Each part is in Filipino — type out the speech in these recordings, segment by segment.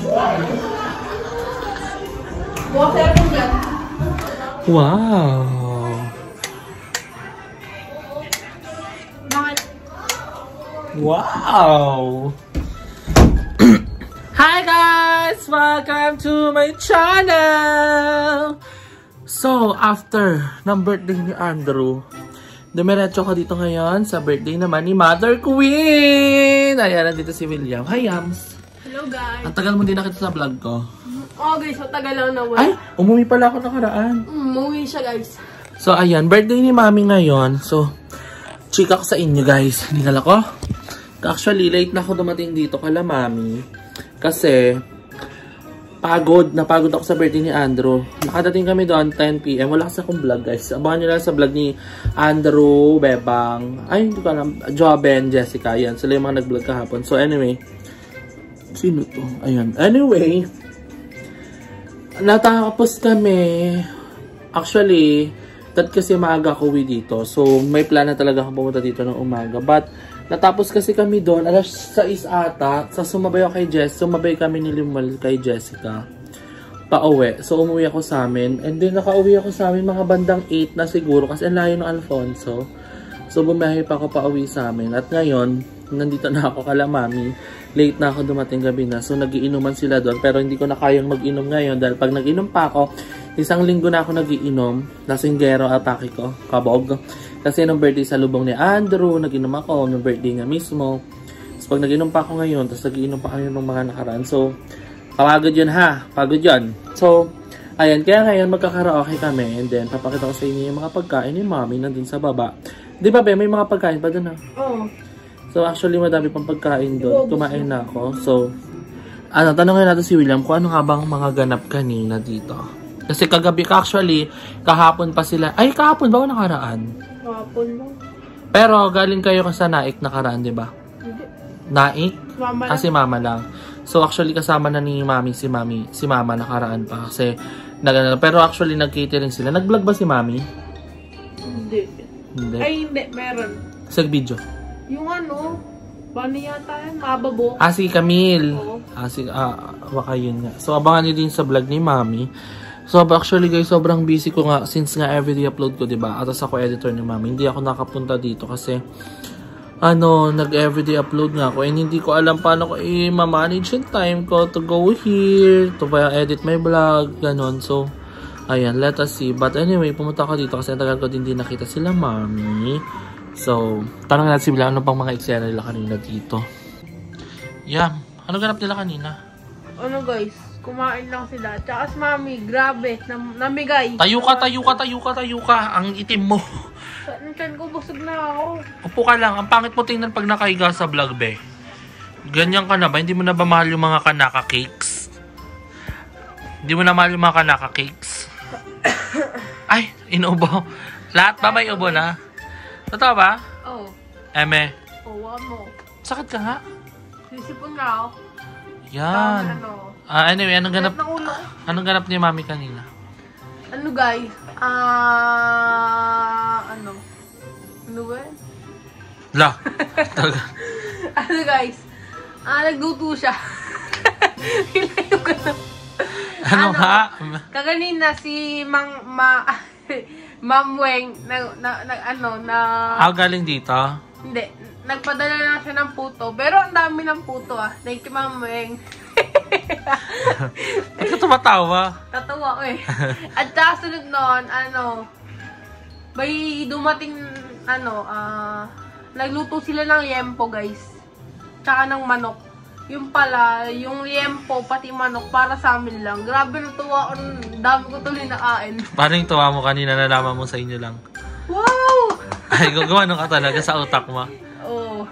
Wow! Wow! Hi guys! Welcome to my channel! So, after ng birthday ni Andrew, dumiretso ko dito ngayon sa birthday naman ni Mother Queen! Ayan, nandito si William. Hi, Yams! Hello guys! Ang tagal mo din nakita sa vlog ko. Oh guys, matagal lang na wala. Ay! Umuwi pala ako nakaraan. Umuwi siya guys. So, ayan. Birthday ni Mami ngayon. So, chika ko sa inyo guys. Hingal ako. Actually, late na ako dumating dito kala Mami. Kasi, napagod ako sa birthday ni Andrew. Nakadating kami doon 10 PM. Wala kasi akong vlog guys. Abangan nyo lang sa vlog ni Andrew, Bebang. Ay, hindi ko alam. Joben, Jessica. Ayan. Sila yung mga nag-vlog kahapon. So, anyway. Sino to? Ayan. Anyway. Natapos kami. Actually, kasi maaga ako uwi dito. So, may plan na talaga akong pumunta dito ng umaga. But, natapos kasi kami doon. Alas 6 ata. Sa sumabay ako kay Jess. Sumabay kami ni Limal kay Jessica. Pauwi. So, umuwi ako sa amin. And then, nakauwi ako sa amin mga bandang 8 na siguro. Kasi ang layo ng Alfonso. So, bumiyahe pa ako pauwi sa amin. At ngayon, nandito na ako kala Mami. Late na ako dumating gabi na. So, nagiinuman sila doon. Pero hindi ko na kayang mag-inom ngayon. Dahil pag nag-inom pa ako, isang linggo na ako nagiinom. Lasinggero atake ko. Kabog. Kasi nung birthday sa lubong ni Andrew, nag-inom ako. Nung birthday nga mismo. So, pag nag-inom pa ako ngayon, tapos nag-inom pa kami ng mga nakaraan. So, pagod yun ha. Pagod yun. So, ayan. Kaya ngayon, magkakaraoke kami. And then, papakita ko sa inyo yung mga pagkain ni Mami nandun sa baba. Di ba, Be? May mga pagkain pa dun ha? Oo. So, actually, madami pang pagkain doon. Kumain na ako. So, tanongin natin si William kung ano nga bang mga ganap kanina dito. Kasi kagabi, actually, kahapon pa sila. Ay, kahapon ba o nakaraan? Kahapon lang. Pero, galing kayo sa Naik nakaraan, di ba? Hindi. Naik? Mama lang. Kasi mama lang. So, actually, kasama na ni Mami si Mama nakaraan pa. Kasi, pero actually, nag-catering sila. Nag-vlog ba si Mami? Hindi. Hindi. Ay, hindi. Meron. Sa video? Yung ano, paano yata yan? Mababo. Si Camille. Oo. Baka yun nga. So, abangan nyo din sa vlog ni Mami. So, actually guys, sobrang busy ko nga. Since nga everyday upload ko, diba? Atas ako editor ni Mami. Hindi ako nakapunta dito kasi, nag-everyday upload nga ako. And hindi ko alam paano ko i-manage yung time ko to go here, to edit my vlog, ganon. So, ayan, let us see. But anyway, pumunta ako dito kasi tagal ko din nakita sila Mami. So, tanong natin si Bila, ano pang mga eksena nila kanina dito? Yam, ano ganap nila kanina? Ano guys, kumain lang sila. Tsaka si Mami, grabe, namigay. Tayo ka. Ang itim mo. Saan ko, busog na ako. Upo ka lang. Ang pangit mo tingnan pag nakahiga sa vlog, be. Ganyan ka na ba? Hindi mo na ba mahal yung mga kanaka cakes? Hindi mo na mahal yung mga kanaka cakes? Ay, inubo. Lahat ba may ubo na? Totoo ba? Oo. Eme. Oo, mo. Sakit ka nga. Sisipon na ako. Yan. Anyway, anong ganap ni Mami kanina? Ano guys? Ano ba? La. Ano guys? Nagluto siya. Ilayo ka na. Ano ha? Kaganina si Ma'am Weng galing dito? Hindi. Nagpadala lang siya ng puto. Pero ang dami ng puto ah. Thank you, Ma'am Weng. Ba't ka tumatawa? Tatawa ko eh. At kasunod noon, may dumating, nagluto sila ng yempo guys. Tsaka ng manok. Yung pala, yung liempo, pati manok, para sa amin lang. Grabe natuwa ko, dami ko tuloy nakain. Paano yung tuwa mo kanina, nalaman mo sa inyo lang? Wow! Ay, gumano ka talaga sa utak mo. Oo.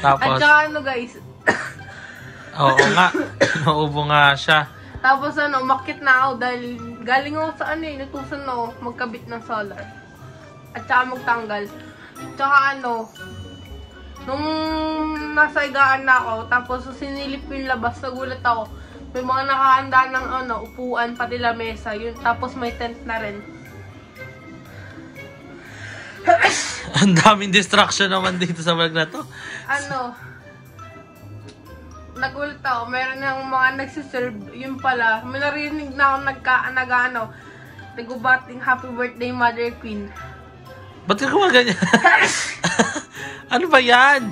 Tapos? At saka guys. Oo nga, nauubo nga siya. Tapos umakit na ako dahil galing ako sa inutusan na ako magkabit ng solar. At saka magtanggal. Tsaka nung nasa higaan na ako, tapos sinilip ko yung labas, nagulat ako. May mga nakahanda ng upuan, pati lamesa, yun. Tapos may tent na rin. Ang daming distraction naman dito sa vlog na to. nagulat ako, meron ng mga nagsiserve, yun pala, may narinig na ako nag-ubating happy birthday Mother Queen. Ba't ka gumaganyan? Ano ba yan?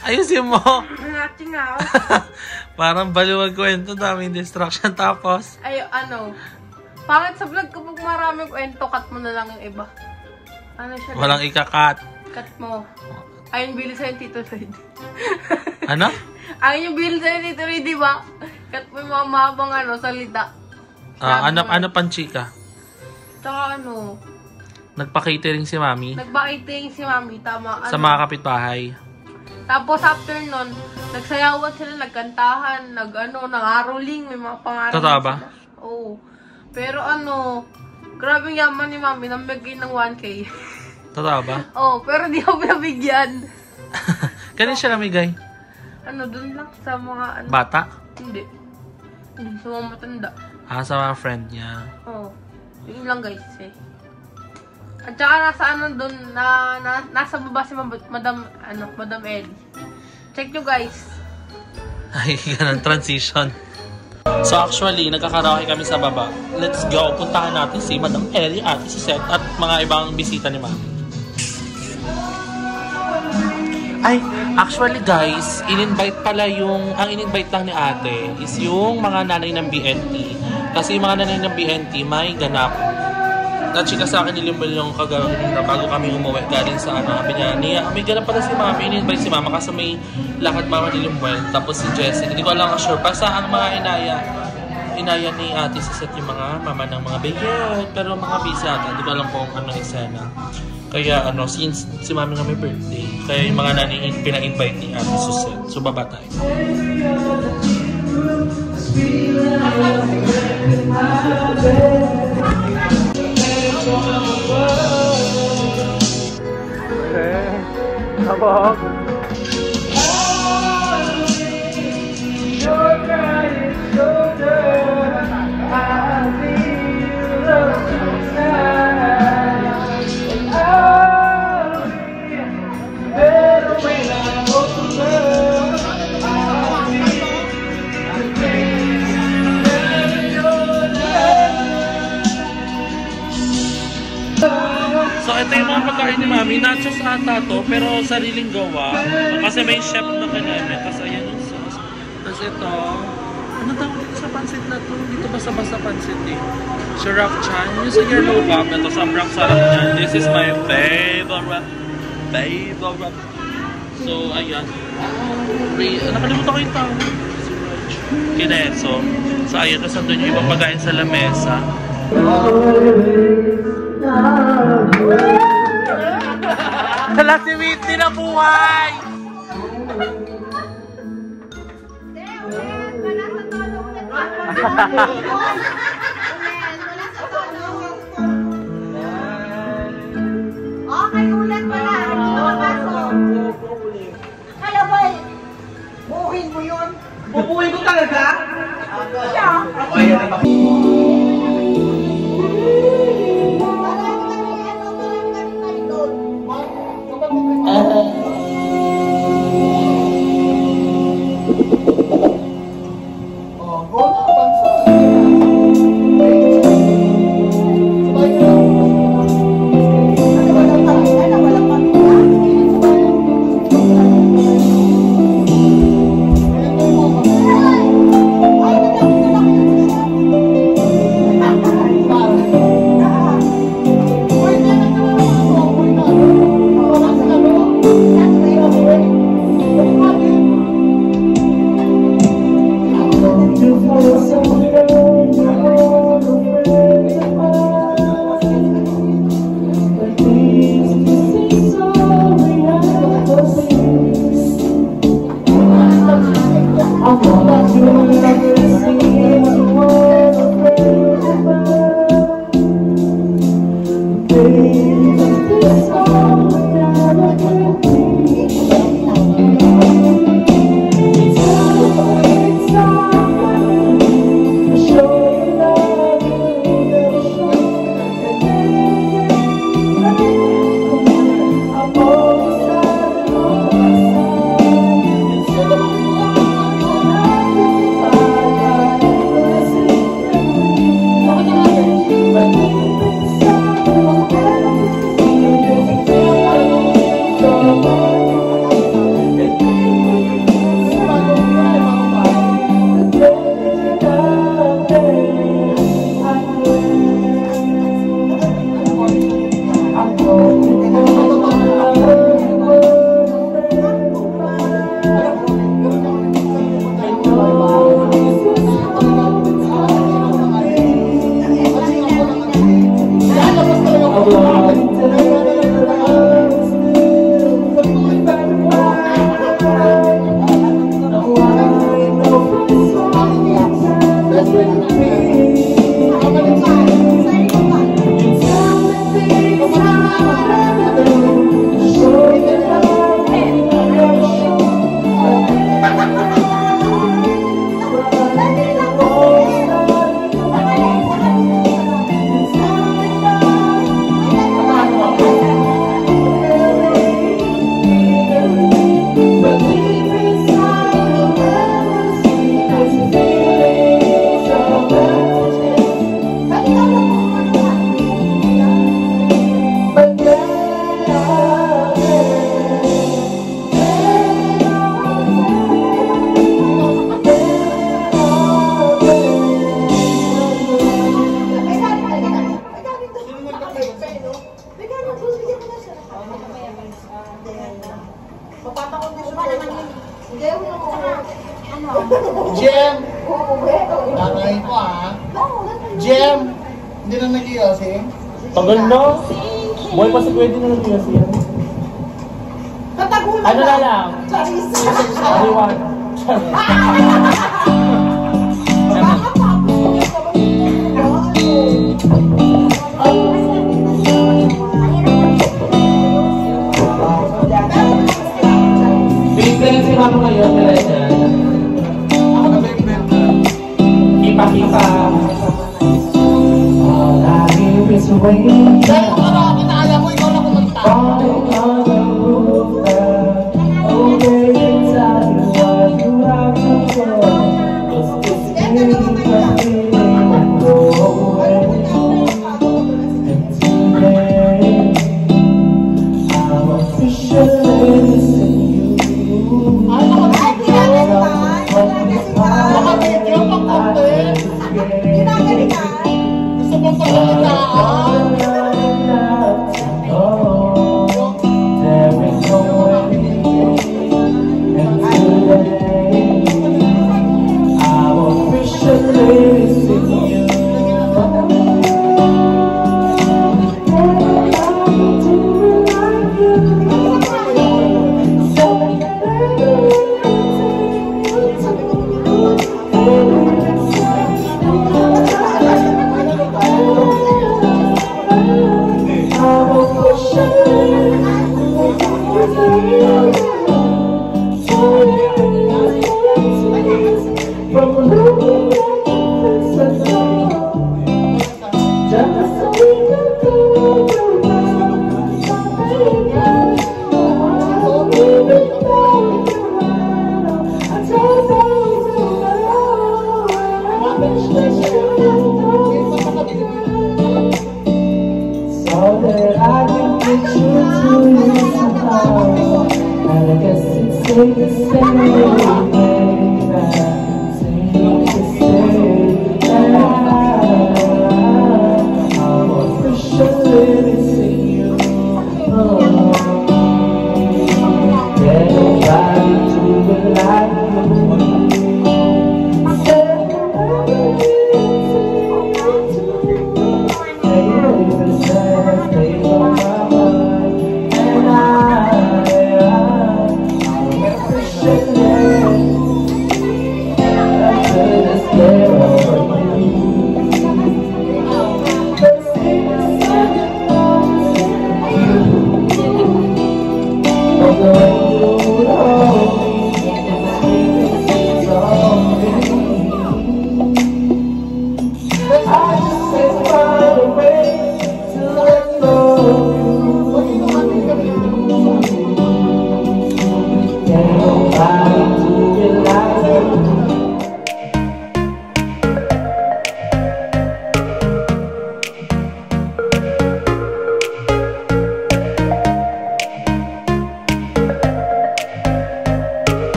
Ayusin mo. Nangating ako. Parang baliwag kwento, daming distraction. Tapos? Ay, pangit sa vlog kapag maraming kwento, cut mo na lang yung iba. Ano siya? Walang ika-cut. Cut mo. Ayun, bili sa'yo Tito Red. Ano? Ayun yung bili sa'yo Tito Red, di ba? Cut mo yung mga mahabang salita. Ano pang chika? Tsaka Nagpa-catering si Mami? Nagpa-catering si Mami, tama. Sa mga kapitbahay? Tapos after nun, nagsayawan sila, nagkantahan, nangaroling, may mga pangalan. Totoo ba? Oo. Pero grabe yaman ni Mami, nambigay ng 1K. Totoo ba? Oo, pero di ako pinabigyan. Kanin siya namigay? Dun lang sa mga Bata? Hindi. Sa mga matanda. Sa mga friend niya. Oo. Yun lang guys eh. At saka nasa baba si Madam Ellie. Check nyo guys. Ay, ganun, transition. So actually, nagkakaraoke kami sa baba. Let's go, puntahan natin si Madam Ellie, Ate Suzette, at mga ibang bisita ni Mami. Ay, actually guys, ang in-invite lang ni Ate is yung mga nanay ng BNT. Kasi yung mga nanay ng BNT may ganap. Nachika sa akin ni Limbol yung kagawin na bago kami umuwi galing sa sabi niya, may ganap pala si Mami, in-invite si Mama kasi may lakad Mama ni Limbol, tapos si Jessie, hindi ko lang sure, basta ang mga inaya ni Ate Suzette yung mga mama ng mga bayet, pero mga bisata, hindi ko alam kung anong eksena. Kaya since si Mami nga may birthday, kaya yung mga nanay pina-invite ni Ate Suzette. So baba tayo. Sabog. So ito yung mga pagkain ni Mami, nachos ata to, pero sariling gawa. Kasi may chef na kanina. Tapos ayan yung sauce. Tapos ito, ano tawag dito sa pansit na to? Dito basta-basta pansit eh. Sharaf Chan. Yung sa yellow bag na to, sobrang sarap niyan. This is my favorite. So ayan. Nakalimutan ko yung tawag. Kineso. So ayan, tapos nandun yung ibang pagkain sa lamesa. Hala si Whitney na buhay! Okay, ulit pala. Kaya ba, buuhin mo yun? Bubuhin ko talaga? Siya? Jem! Tatay ko ah. Jem! Hindi na nag-iosing? Tagal na. Boy pa si Pwede na nag-iosing yan. Ano na lang? Ariwan. Bigyan si Mama ngayon, Teresa. Ako na big-big. Ipa-ipa. All I hear is rain. Dahil kung ano, kinaya mo, ikaw na kumanta. Falling on the roof. Oh, baby, tell me what you have to do. 'Cause this feeling I'm feeling won't go away. And today, I'm officially missing you. Naka-video pang konti. Gusto mong pagkakitaan. Safe to say